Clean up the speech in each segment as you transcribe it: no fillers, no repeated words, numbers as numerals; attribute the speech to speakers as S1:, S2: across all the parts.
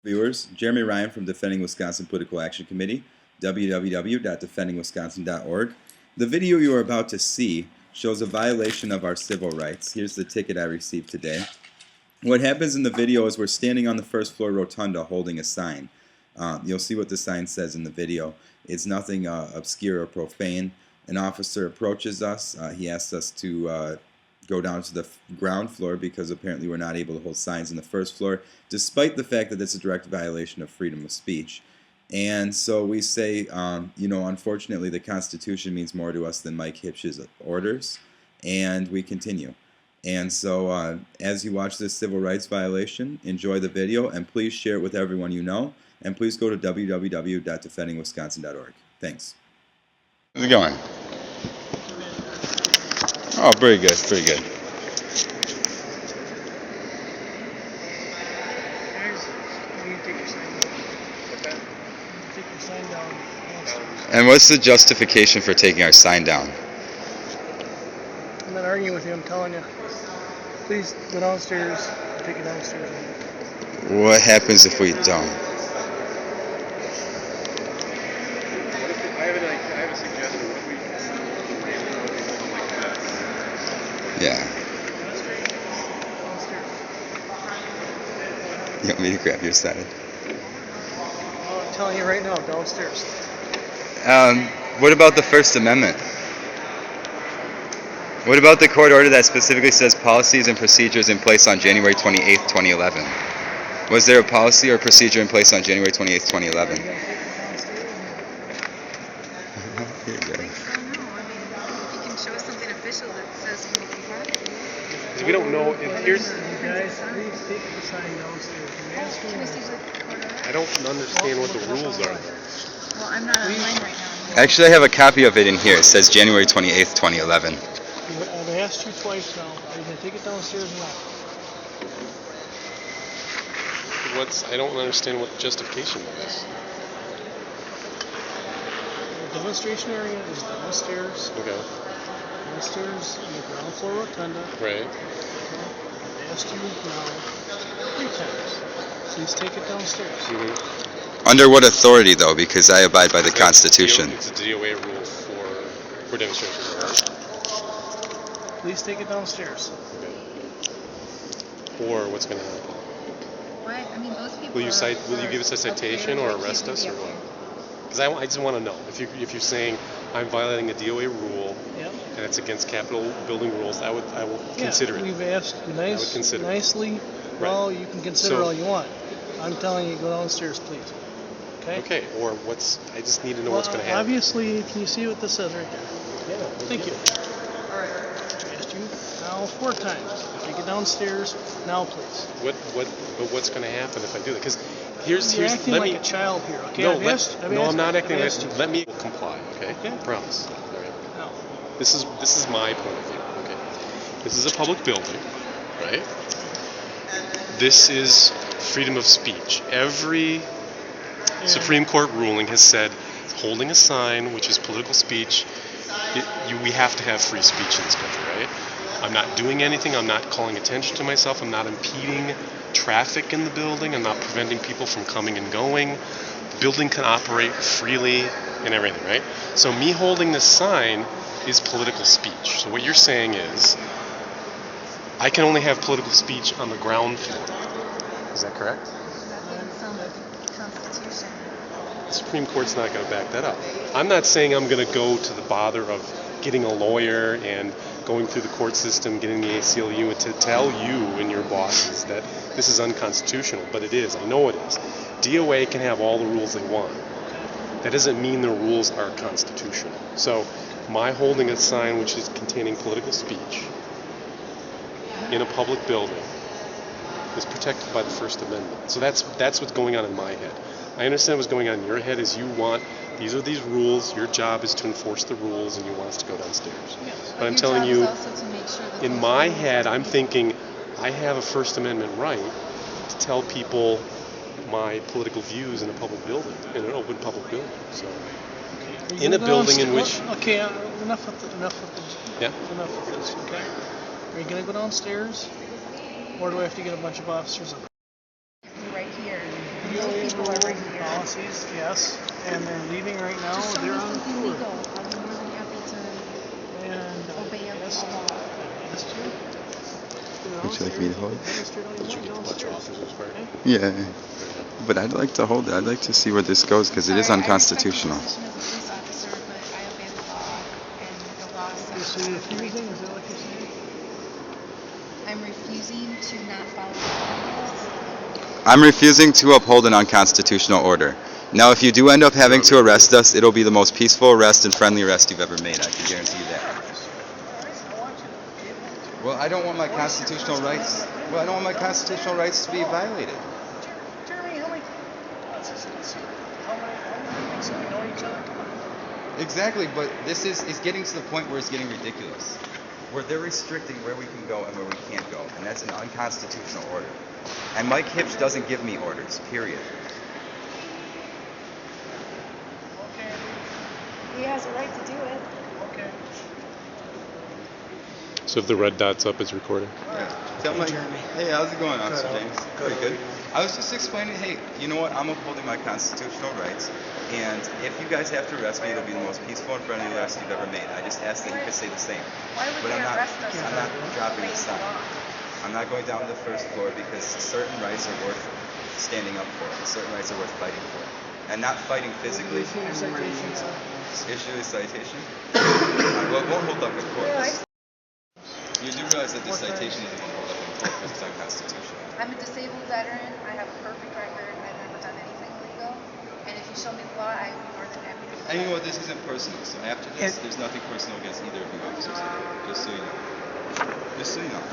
S1: Viewers, Jeremy Ryan from Defending Wisconsin Political Action Committee, www.defendingwisconsin.org. The video you are about to see shows a violation of our civil rights. Here's the ticket I received today. What happens in the video is we're standing on the first floor rotunda holding a sign. You'll see what the sign says in the video. It's nothing obscure or profane. An officer approaches us. He asks us to go down to the ground floor because apparently we're not able to hold signs in the first floor, despite the fact that it's a direct violation of freedom of speech. And so we say, unfortunately the Constitution means more to us than Mike Hitch's orders, and we continue. And so as you watch this civil rights violation, enjoy the video, and please share it with everyone you know, and please go to www.defendingwisconsin.org. Thanks. How's it going? Oh, pretty good, pretty good. And what's the justification for taking our sign down?
S2: I'm not arguing with you, I'm telling you. Please go downstairs, take it downstairs.
S1: What happens if we don't?
S3: I have a suggestion.
S1: Yeah. You want me to grab your side?
S2: I'm telling you right now, downstairs.
S1: What about the First Amendment? What about the court order that specifically says policies and procedures in place on January 28th, 2011? Was there a policy or procedure in place on January 28th, 2011?
S4: Here you go. You can show us something official that says we can park.
S3: Because we don't know if here's.
S2: You guys, please take the sign downstairs.
S4: Can we see the court order?
S3: I don't understand what the rules are.
S4: Well, I'm not online right now.
S1: Actually, I have a copy of it in here. It says January 28th, 2011.
S2: I've asked you twice now. Are you going to take it downstairs or not?
S3: I don't understand what the justification is.
S2: The demonstration area is downstairs.
S3: Okay.
S2: Downstairs in the ground floor rotunda.
S3: Right.
S2: I've asked you now 3 times. Please take it downstairs.
S3: Mm-hmm.
S1: Under what authority, though? Because I abide by the Constitution.
S3: It's a DOA rule for demonstrations. Right?
S2: Please take it downstairs.
S3: Okay. Or what's going to happen?
S4: What? I mean, those people.
S3: Will you give us a citation or arrest us or what? Because I just want to know if you're saying I'm violating a DOA rule and it's against Capitol building rules, I will consider it.
S2: We've asked nicely. Well, you can consider all you want. I'm telling you, go downstairs, please. Okay.
S3: Okay. Or I just need to know what's going to happen.
S2: Obviously, can you see what this says right there?
S3: Yeah.
S2: Thank you. All right. I asked you now 4 times. Take it downstairs now, please.
S3: But what's going to happen if I do that? Because here's
S2: acting
S3: let
S2: like
S3: me
S2: a child here. Okay.
S3: No,
S2: I'm
S3: not acting like.
S2: you.
S3: Let me comply. Okay.
S2: Okay.
S3: I promise. All right.
S2: No.
S3: This is my point of view. Okay. This is a public building, right? This is freedom of speech. Every Supreme Court ruling has said holding a sign, which is political speech, we have to have free speech in this country, right? I'm not doing anything. I'm not calling attention to myself. I'm not impeding traffic in the building. I'm not preventing people from coming and going. The building can operate freely and everything, right? So me holding this sign is political speech. So what you're saying is I can only have political speech on the ground floor. Is that correct?
S4: That's the Constitution.
S3: The Supreme Court's not going to back that up. I'm not saying I'm going to go to the bother of getting a lawyer and going through the court system, getting the ACLU to tell you and your bosses that this is unconstitutional, but it is. I know it is. DOA can have all the rules they want. That doesn't mean the rules are constitutional. So my holding a sign which is containing political speech in a public building is protected by the First Amendment. So that's what's going on in my head. I understand what's going on in your head is these are these rules, your job is to enforce the rules, and you want us to go downstairs.
S4: Yes.
S3: But I'm telling you,
S4: Sure
S3: in my head, I'm thinking I have a First Amendment right to tell people my political views in a public building, in an open public building. So, in a building in which...
S2: Okay, enough of this.
S3: Yeah?
S2: Enough of this, okay? Are you going to go downstairs? Or do I have to get a bunch of officers up?
S4: Right here.
S2: rules and policies, yes, and they're leaving right now.
S4: Just show me
S2: They're on
S4: something
S2: tour.
S4: legal. I'll be more than happy to
S2: And
S4: obey every
S2: yes,
S4: law.
S2: yes, too.
S1: Would you like me to hold it?
S3: Let your officers first.
S1: Yeah, but I'd like to hold it. I'd like to see where this goes because it is
S4: Sorry,
S1: unconstitutional.
S4: I respect your position as a police officer, but I obey the law, and the law says
S2: So
S4: I
S2: you're
S4: have the right to
S2: refusing? Is that what you're saying?
S4: I'm refusing to not follow the laws.
S1: I'm refusing to uphold an unconstitutional order. Now, if you do end up having to arrest us, it'll be the most peaceful arrest and friendly arrest you've ever made. I can guarantee you that. Well, I don't want my constitutional rights. Well, I don't want my constitutional rights to be violated.
S2: Jeremy, how many things we know each other?
S1: Exactly, but this is getting to the point where it's getting ridiculous. Where they're restricting where we can go and where we can't go, and that's an unconstitutional order. And Mike Hipsch doesn't give me orders, period.
S2: Okay,
S5: He has a right to do it.
S2: okay.
S3: So if the red dot's up, it's recording.
S1: Tell Mike, hey, how's it going, Officer
S2: Good.
S1: James? Very good. I was just explaining, hey, you know what? I'm upholding my constitutional rights, and if you guys have to arrest me, it'll be the most peaceful and friendly arrest you've ever made. I just ask that you could say the same.
S5: Why would
S1: But
S5: they arrest us?
S1: I'm not dropping the sign. I'm not going down to the first floor because certain rights are worth standing up for, and certain rights are worth fighting for. And not fighting physically.
S2: Issue a citation.
S1: Issue a citation? Well, it won't hold up in court. You do realize that this citation isn't going to hold up in court because it's unconstitutional.
S4: I'm a disabled veteran. I have a perfect record. I've never done anything illegal. And if you show me the law, I'd be more than happy to.
S1: And you know what? This isn't personal. So after this, there's nothing personal against either of you officers. Just so you know. Just so you know.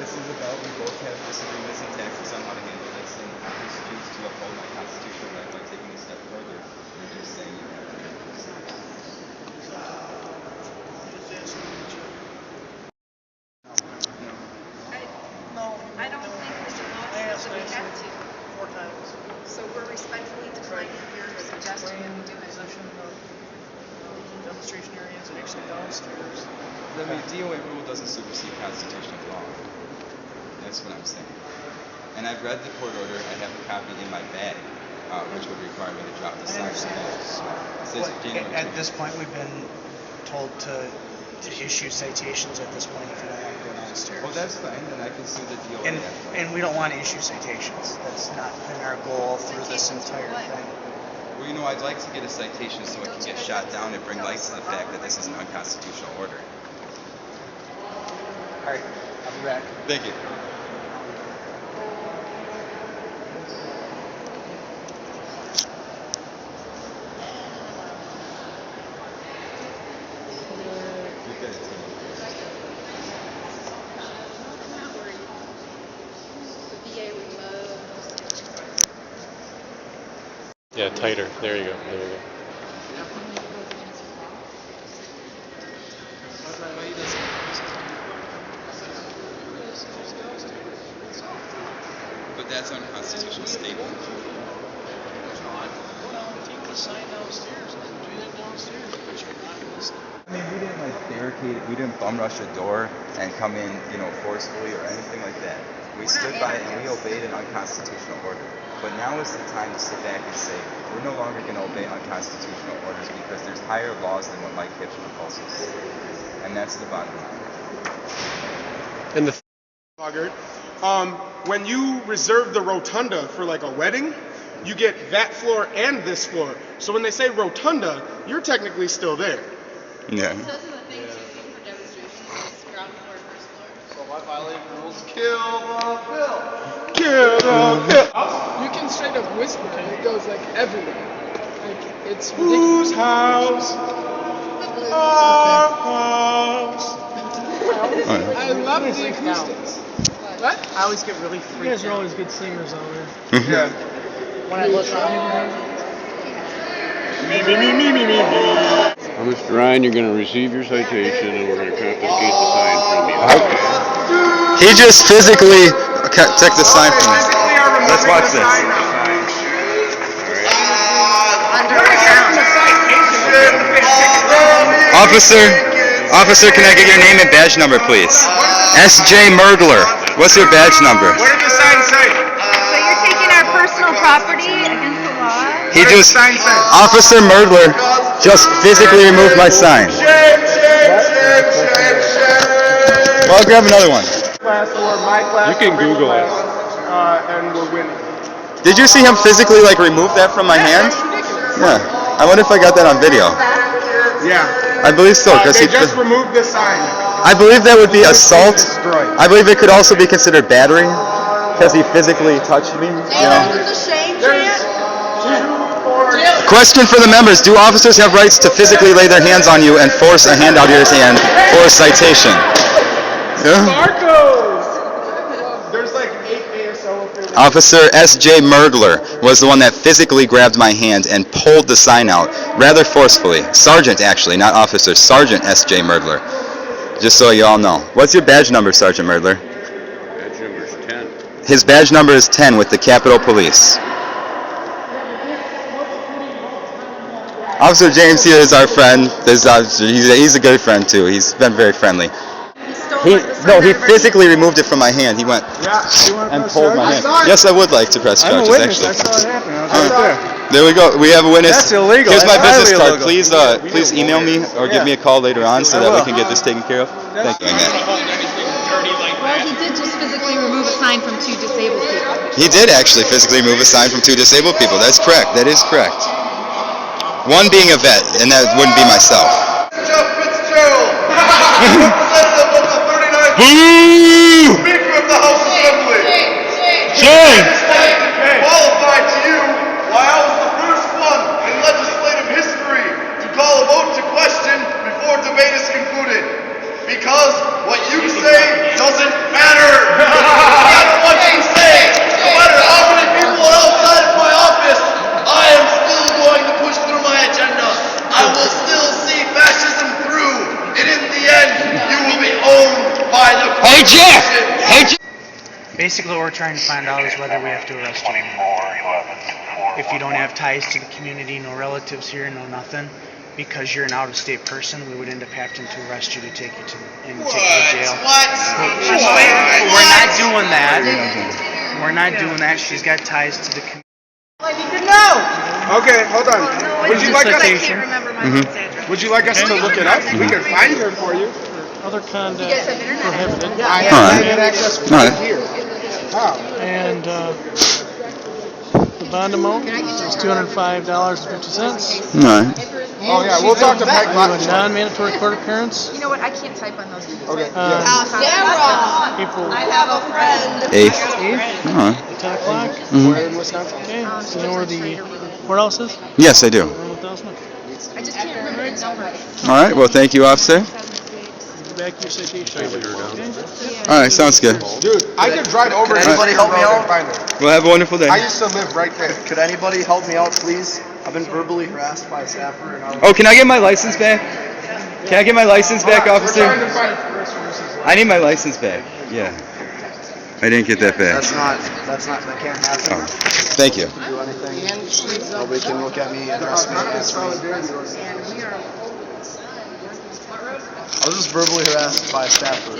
S1: This is about we both have disagreements and tactics on how to handle this, and I just choose to uphold my constitutional right by taking a step further than just saying you have to.
S4: I don't think Mr. Law says that we have to.
S2: 4 times.
S4: So we're respectfully declining your suggestion that we do it.
S2: Position of demonstration areas actually downstairs.
S1: I mean, DOA rule doesn't supersede constitutional law. That's what I'm saying. And I've read the court order. I have a copy in my bag, which would require me to drop the sign. It says January
S6: At
S1: 20.
S6: this point, we've been told to issue citations at this point if you don't want to go downstairs.
S1: Well, that's fine. Then I can sue the DOA.
S6: And we don't want to issue citations. That's not been our goal through this entire thing.
S1: Well, you know, I'd like to get a citation so it can get shot down and bring light to the fact that this is an unconstitutional order.
S6: All right, I'll be back.
S1: Thank you.
S4: I'm not worried. The VA would love
S3: Yeah, tighter. There you go. There you go.
S1: But that's unconstitutional statement.
S2: Take the sign downstairs. Do that downstairs, but you're not going to.
S1: I mean, we didn't like barricade, we didn't bum rush a door and come in, you know, forcefully or anything like that. We stood by it and we obeyed an unconstitutional order. But now is the time to sit back and say, we're no longer going to obey unconstitutional orders because there's higher laws than what Mike Hipsch proposes. And that's the bottom line.
S3: And the
S7: Bogart. When you reserve the rotunda for like a wedding, you get that floor and this floor. So when they say rotunda, you're technically still there.
S1: Yeah.
S8: It says in the thing too for demonstrations, it's ground floor, first floor.
S2: So I violate rules. Kill the bill.
S7: Kill the bill.
S9: You can straight up whisper and it goes like everywhere. Like it's
S7: Whose
S9: ridiculous.
S7: house? Our house.
S9: I love the acoustics. What?
S6: I always get really
S2: You
S6: freaked
S2: guys are
S6: out.
S2: always good singers out there.
S7: Yeah.
S6: When I listen.
S10: Mr. Ryan, you're going to receive your citation and we're going to confiscate the sign from you.
S1: He just physically took the sign from me. Let's watch this. Officer, can I get your name and badge number, please? S.J. Murdler. What's your badge number?
S7: What did the sign say?
S5: So you're taking
S1: He
S7: What does
S1: just,
S7: the sign say?
S1: Officer Murdler just physically removed my sign.
S7: Shame, shame, shame, shame, shame.
S1: Well, I'll grab another one.
S7: Class or my class.
S3: You can
S7: or his
S3: Google it.
S7: class, and we're winning.
S1: Did you see him physically like remove that from my hand? Yeah. I wonder if I got that on video.
S7: Yeah.
S1: I believe so, because
S7: They just removed the sign.
S1: I believe that would be assault.
S7: Destroyed.
S1: I believe it could also be considered battery, because he physically touched me. You know.
S5: There's a shame chant.
S1: Question for the members: do officers have rights to physically lay their hands on you and force a hand out of your hand for a citation? Yeah.
S7: There's like 8 ASL up there.
S1: Officer S.J. Murdler was the one that physically grabbed my hand and pulled the sign out rather forcefully. Sergeant, actually, not officer. Sergeant S.J. Murdler. Just so you all know. What's your badge number, Sergeant Murdler?
S10: Badge number's 10.
S1: His badge number is 10 with the Capitol Police. Officer James here is our friend. He's a good friend too. He's been very friendly. He physically removed it from my hand. He went and pulled my hand. Yes, I would like to press charges, actually.
S7: I saw it happen. I was right there.
S1: There we go. We have a witness.
S2: That's illegal.
S1: Here's my
S2: That's
S1: business
S2: highly
S1: card.
S2: illegal.
S1: Please email me or give me a call later on so that we can get this taken care of. Thank you.
S8: Well, he did just physically remove a sign from 2 disabled people.
S1: He did actually physically remove a sign from 2 disabled people. That's correct. That is correct. One being a vet, and that wouldn't be myself.
S11: Jeff Fitzgerald, representative of the 39th
S1: Boo!
S11: Speaker of the House Assembly.
S1: James!
S11: Qualified to you why I was the first one in legislative history to call a vote to question before debate is concluded. Because what you say doesn't matter. No matter what you say, no matter how many people are outside of my office, I am still going to push through my agenda. I will still see fascism through, and in the end, you will be owned by the
S1: Hey, Jeff! Hey, Jeff!
S6: Basically, what we're trying to find out is whether we have to arrest you. If you don't have ties to the community, no relatives here, no nothing, because you're an out-of-state person, we would end up having to arrest you to take you to jail.
S11: What?
S6: We're not doing that. We're not doing that. She's got ties to the community.
S5: I need to know.
S7: Okay, hold on. Would you like us?
S4: I can't remember my mom's address.
S7: Would you like us to look it up? We can find her for you.
S2: Other conduct
S4: You guys have internet access?
S2: prohibited.
S7: I
S1: All
S7: have
S1: right.
S7: internet access
S1: All right.
S7: right here. How?
S2: And the bond amount is $205.50.
S1: All right.
S7: Oh yeah, we'll talk to Peg
S2: A
S7: Lodge.
S2: non-mandatory court appearance.
S4: You know what? I can't type on those.
S7: Okay.
S5: Sarah.
S2: April
S5: I have a friend.
S1: 8th.
S2: 8th,
S1: All right.
S2: 10 o'clock.
S7: Where in Wisconsin?
S2: Okay, so you know where the courthouse is?
S1: Yes, I do.
S2: Around 1,000.
S4: I just can't remember the number.
S1: All right. Well, thank you, officer.
S2: Back to your citation. Okay.
S1: All right. Sounds good.
S7: Dude, I could drive over.
S11: Could anybody help me out?
S1: Well, have a wonderful day.
S7: I used to live right there.
S11: Could anybody help me out, please? I've been verbally harassed by a staffer and I
S1: Oh, can I get my license back? Can I get my license back, officer?
S7: We're trying to find.
S1: I need my license back. Yeah. I didn't get that back.
S11: that can't happen.
S1: Oh. Thank you.
S11: Do anything. Nobody can look at me and arrest me against me. I was just verbally harassed by a staffer.